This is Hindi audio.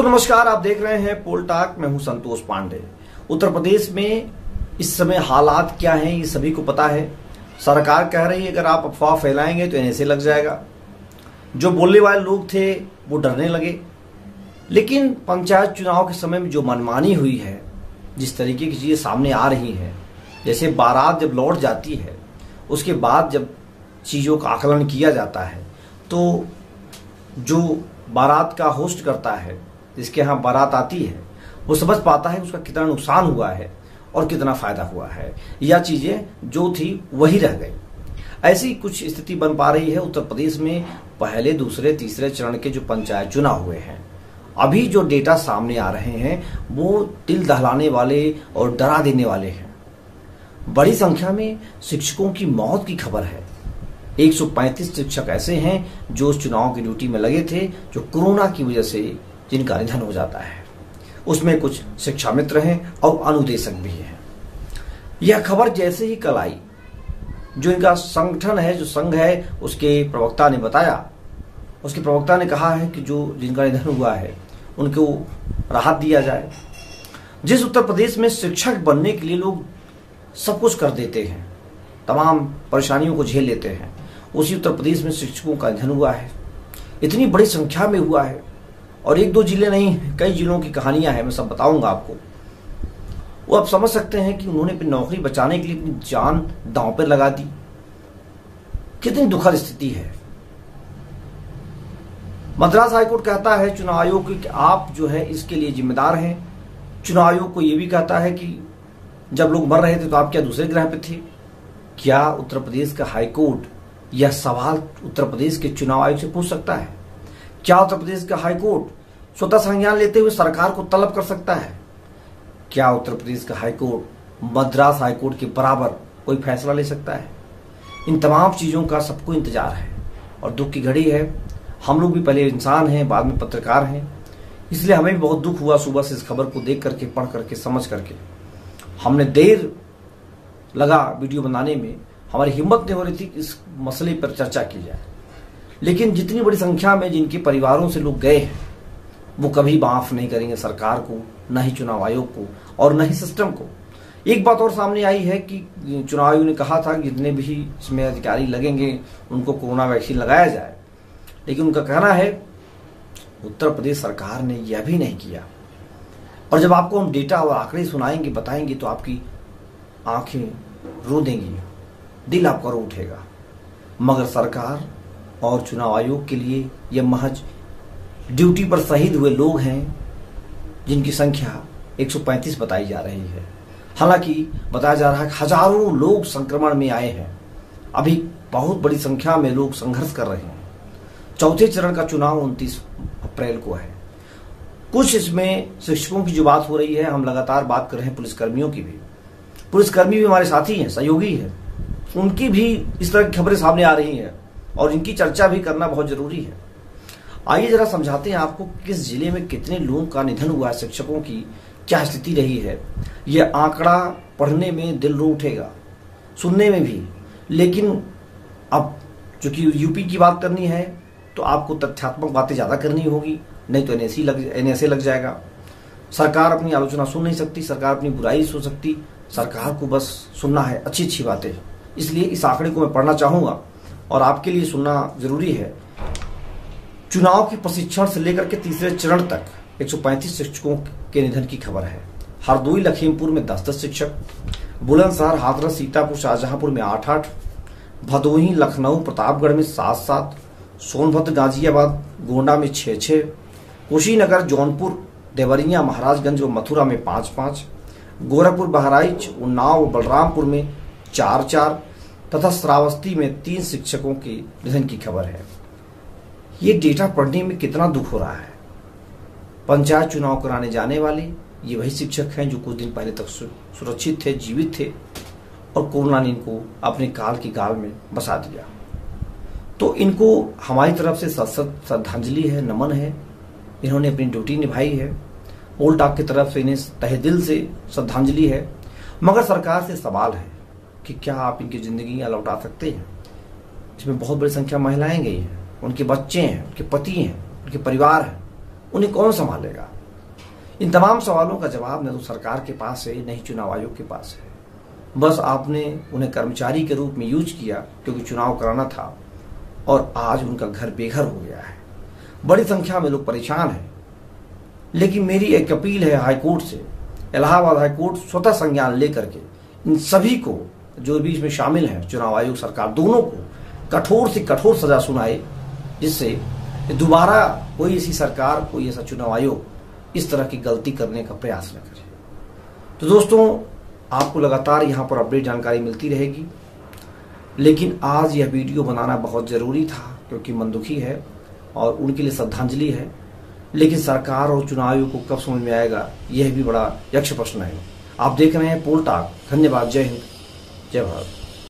दोस्तों नमस्कार, आप देख रहे हैं पोल टॉक। मैं हूं संतोष पांडे। उत्तर प्रदेश में इस समय हालात क्या हैं ये सभी को पता है। सरकार कह रही है अगर आप अफवाह फैलाएंगे तो एनएसए लग जाएगा। जो बोलने वाले लोग थे वो डरने लगे। लेकिन पंचायत चुनाव के समय में जो मनमानी हुई है, जिस तरीके की चीजें सामने आ रही हैं, जैसे बारात जब लौट जाती है उसके बाद जब चीज़ों का आकलन किया जाता है तो जो बारात का होस्ट करता है, जिसके यहाँ बारात आती है, वो समझ पाता है उसका कितना नुकसान हुआ है और कितना फायदा हुआ है, या चीजें जो थी वही रह गई। ऐसी कुछ स्थिति बन पा रही है उत्तर प्रदेश में पहले, दूसरे, तीसरे चरण के जो पंचायत चुनाव हुए हैं। अभी जो डेटा सामने आ रहे हैं वो दिल दहलाने वाले और डरा देने वाले हैं। बड़ी संख्या में शिक्षकों की मौत की खबर है। 135 शिक्षक ऐसे हैं जो उस चुनाव की ड्यूटी में लगे थे, जो कोरोना की वजह से जिनका निधन हो जाता है। उसमें कुछ शिक्षा मित्र हैं और अनुदेशक भी हैं। यह खबर जैसे ही कल आई, जो इनका संगठन है, जो संघ है, उसके प्रवक्ता ने बताया, उसके प्रवक्ता ने कहा है कि जो जिनका निधन हुआ है उनको राहत दिया जाए। जिस उत्तर प्रदेश में शिक्षक बनने के लिए लोग सब कुछ कर देते हैं, तमाम परेशानियों को झेल लेते हैं, उसी उत्तर प्रदेश में शिक्षकों का निधन हुआ है। इतनी बड़ी संख्या में हुआ है और एक दो जिले नहीं, कई जिलों की कहानियां हैं, मैं सब बताऊंगा आपको। वो आप समझ सकते हैं कि उन्होंने अपनी नौकरी बचाने के लिए अपनी जान दांव पर लगा दी। कितनी दुखद स्थिति है। मद्रास हाईकोर्ट कहता है चुनाव आयोग कि आप जो है इसके लिए जिम्मेदार हैं। चुनाव आयोग को यह भी कहता है कि जब लोग मर रहे थे तो आप क्या दूसरे ग्रह पे थे? क्या उत्तर प्रदेश का हाईकोर्ट यह सवाल उत्तर प्रदेश के चुनाव आयोग से पूछ सकता है? क्या उत्तर प्रदेश का हाईकोर्ट स्वतः संज्ञान लेते हुए सरकार को तलब कर सकता है? क्या उत्तर प्रदेश का हाईकोर्ट मद्रास हाईकोर्ट के बराबर कोई फैसला ले सकता है? इन तमाम चीजों का सबको इंतजार है और दुख की घड़ी है। हम लोग भी पहले इंसान हैं, बाद में पत्रकार हैं, इसलिए हमें भी बहुत दुख हुआ सुबह से इस खबर को देख करके, पढ़ करके, समझ करके। हमने देर लगा वीडियो बनाने में, हमारी हिम्मत नहीं हो रही थी कि इस मसले पर चर्चा की जाए। लेकिन जितनी बड़ी संख्या में जिनके परिवारों से लोग गए हैं वो कभी माफ नहीं करेंगे सरकार को, न ही चुनाव आयोग को और न ही सिस्टम को। एक बात और सामने आई है कि चुनाव आयोग ने कहा था कि जितने भी इसमें अधिकारी लगेंगे उनको कोरोना वैक्सीन लगाया जाए, लेकिन उनका कहना है उत्तर प्रदेश सरकार ने यह भी नहीं किया। और जब आपको हम डेटा और आंकड़े सुनाएंगे, बताएंगे, तो आपकी आंखें रो देंगी, दिल आपका रो उठेगा। मगर सरकार और चुनाव आयोग के लिए यह महज ड्यूटी पर शहीद हुए लोग हैं, जिनकी संख्या 135 बताई जा रही है। हालांकि बताया जा रहा है कि हजारों लोग संक्रमण में आए हैं। अभी बहुत बड़ी संख्या में लोग संघर्ष कर रहे हैं। चौथे चरण का चुनाव 29 अप्रैल को है। कुछ इसमें शिक्षकों की जो बात हो रही है, हम लगातार बात कर रहे हैं पुलिसकर्मियों की भी। पुलिसकर्मी भी हमारे साथी हैं, सहयोगी हैं, उनकी भी इस तरह की खबरें सामने आ रही हैं और इनकी चर्चा भी करना बहुत जरूरी है। आइए जरा समझाते हैं आपको किस जिले में कितने लोगों का निधन हुआ है, शिक्षकों की क्या स्थिति रही है। यह आंकड़ा पढ़ने में दिल रो उठेगा, सुनने में भी। लेकिन अब चूंकि यूपी की बात करनी है तो आपको तथ्यात्मक बातें ज्यादा करनी होगी, नहीं तो एनएसए लग जाएगा। सरकार अपनी आलोचना सुन नहीं सकती, सरकार अपनी बुराई सुन सकती। सरकार को बस सुनना है अच्छी अच्छी बातें। इसलिए इस आंकड़े को मैं पढ़ना चाहूंगा और आपके लिए सुनना जरूरी है। चुनाव के प्रशिक्षण से लेकर के तीसरे चरण तक 135 शिक्षकों के निधन की खबर है। हरदोई लखीमपुर में 10-10 शिक्षक, बुलंदशहर, हाथरस, सीतापुर, शाहजहांपुर में 8-8, भदोही, लखनऊ, प्रतापगढ़ में 7-7, सोनभद्र, गाजियाबाद, गोंडा में 6-6, कुशीनगर, जौनपुर, देवरिया, महाराजगंज और मथुरा में 5-5, गोरखपुर, बहराइच, उन्नाव, बलरामपुर में 4-4 तथा श्रावस्ती में 3 शिक्षकों के निधन की खबर है। ये डेटा पढ़ने में कितना दुख हो रहा है। पंचायत चुनाव कराने जाने वाले ये वही शिक्षक हैं जो कुछ दिन पहले तक सुरक्षित थे, जीवित थे, और कोरोना ने इनको अपने काल की गाल में बसा दिया। तो इनको हमारी तरफ से श्रद्धांजलि है, नमन है। इन्होंने अपनी ड्यूटी निभाई है। पोल टॉक की तरफ से इन्हें तहे दिल से श्रद्धांजलि है। मगर सरकार से सवाल है कि क्या आप इनकी जिंदगी लौटा सकते हैं? इसमें बहुत बड़ी संख्या महिलाएं गई हैं, उनके बच्चे हैं, उनके पति हैं, उनके परिवार हैं। उन्हें कौन संभालेगा? इन तमाम सवालों का जवाब न तो सरकार के पास है, न ही चुनाव आयोग के पास है। बस आपने उन्हें कर्मचारी के रूप में यूज किया क्योंकि चुनाव कराना था, और आज उनका घर बेघर हो गया है। बड़ी संख्या में लोग परेशान हैं। लेकिन मेरी एक अपील है हाईकोर्ट से, इलाहाबाद हाईकोर्ट स्वतः संज्ञान लेकर के इन सभी को जो भी इसमें शामिल हैं, चुनाव आयोग, सरकार, दोनों को कठोर से कठोर सजा सुनाए, जिससे दोबारा कोई ऐसी सरकार, कोई ऐसा चुनाव आयोग इस तरह की गलती करने का प्रयास न करे। तो दोस्तों, आपको लगातार यहाँ पर अपडेट जानकारी मिलती रहेगी, लेकिन आज यह वीडियो बनाना बहुत ज़रूरी था क्योंकि मनदुखी है और उनके लिए श्रद्धांजलि है। लेकिन सरकार और चुनाव आयोग को कब समझ में आएगा, यह भी बड़ा यक्ष प्रश्न है। आप देख रहे हैं पोल टॉक। धन्यवाद। जय हिंद, जय भारत।